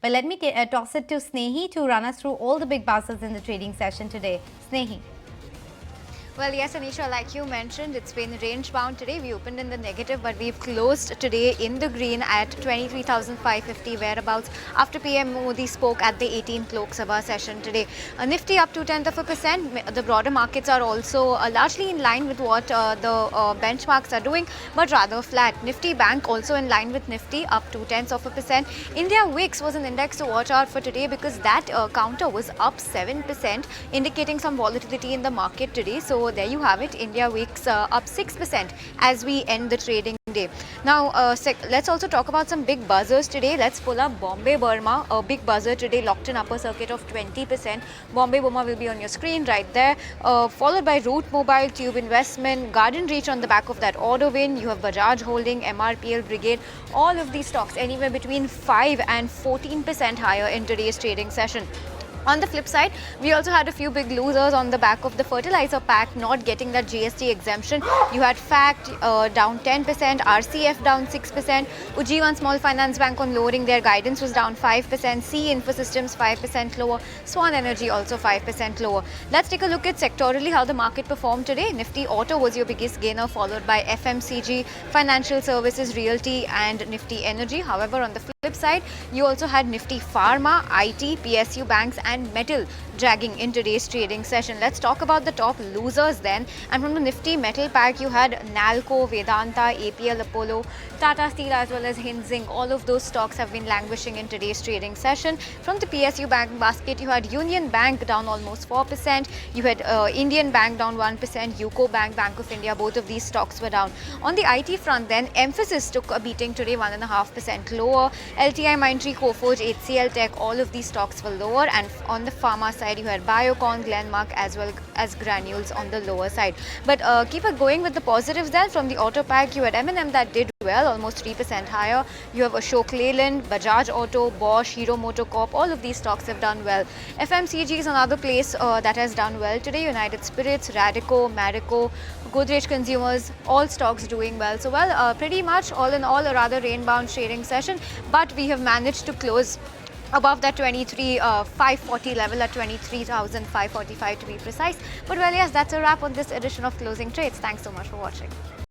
But let me toss it to Snehi to run us through all the big buzzers in the trading session today. Snehi. Well, yes, Anisha, like you mentioned, it's been range bound today. We opened in the negative, but we've closed today in the green at 23,550 whereabouts after PM Modi spoke at the 18th Lok Sabha session today. Nifty up 0.2%. The broader markets are also largely in line with what the benchmarks are doing, but rather flat. Nifty Bank also in line with Nifty up 0.2%. India Wix was an index to watch out for today because that counter was up 7%, indicating some volatility in the market today. So there you have it, India Wix up 6% as we end the trading day. Now let's also talk about some big buzzers today. Let's pull up Bombay Burma, a big buzzer today, locked in upper circuit of 20%. Bombay Burma will be on your screen right there, followed by Root Mobile, Tube Investment, Garden Reach on the back of that order win. You have Bajaj Holding, MRPL Brigade, all of these stocks anywhere between 5 and 14% higher in today's trading session. On the flip side, we also had a few big losers on the back of the fertilizer pack not getting that GST exemption. You had FACT down 10%, RCF down 6%, Ujjivan Small Finance Bank on lowering their guidance was down 5%, C Infosystems 5% lower, Swan Energy also 5% lower. Let's take a look at sectorally how the market performed today. Nifty Auto was your biggest gainer, followed by FMCG, Financial Services, Realty and Nifty Energy. However, on the flip side, you also had Nifty Pharma, IT, PSU Banks and Metal dragging in today's trading session. Let's talk about the top losers then. And from the Nifty Metal pack, you had Nalco, Vedanta, APL Apollo, Tata Steel as well as Hinzing. All of those stocks have been languishing in today's trading session. From the PSU Bank basket, you had Union Bank down almost 4%. You had Indian Bank down 1%, UCO Bank, Bank of India, both of these stocks were down. On the IT front then, Mphasis took a beating today, 1.5% lower. LTI, Mindtree, Coforge, HCL Tech, all of these stocks were lower. And on the pharma side, you had Biocon, Glenmark as well as Granules on the lower side. But keep it going with the positives then. From the auto pack, you had M&M that did well, almost 3% higher. You have Ashok Leyland, Bajaj Auto, Bosch, Hero MotoCorp, all of these stocks have done well. FMCG is another place that has done well today. United Spirits, Radico, Marico, Godrej Consumers, all stocks doing well. So pretty much all in all a rather rain-bound trading session, but we have managed to close above that 23,540 level at 23,545 to be precise. But well, yes, that's a wrap on this edition of Closing Trades. Thanks so much for watching.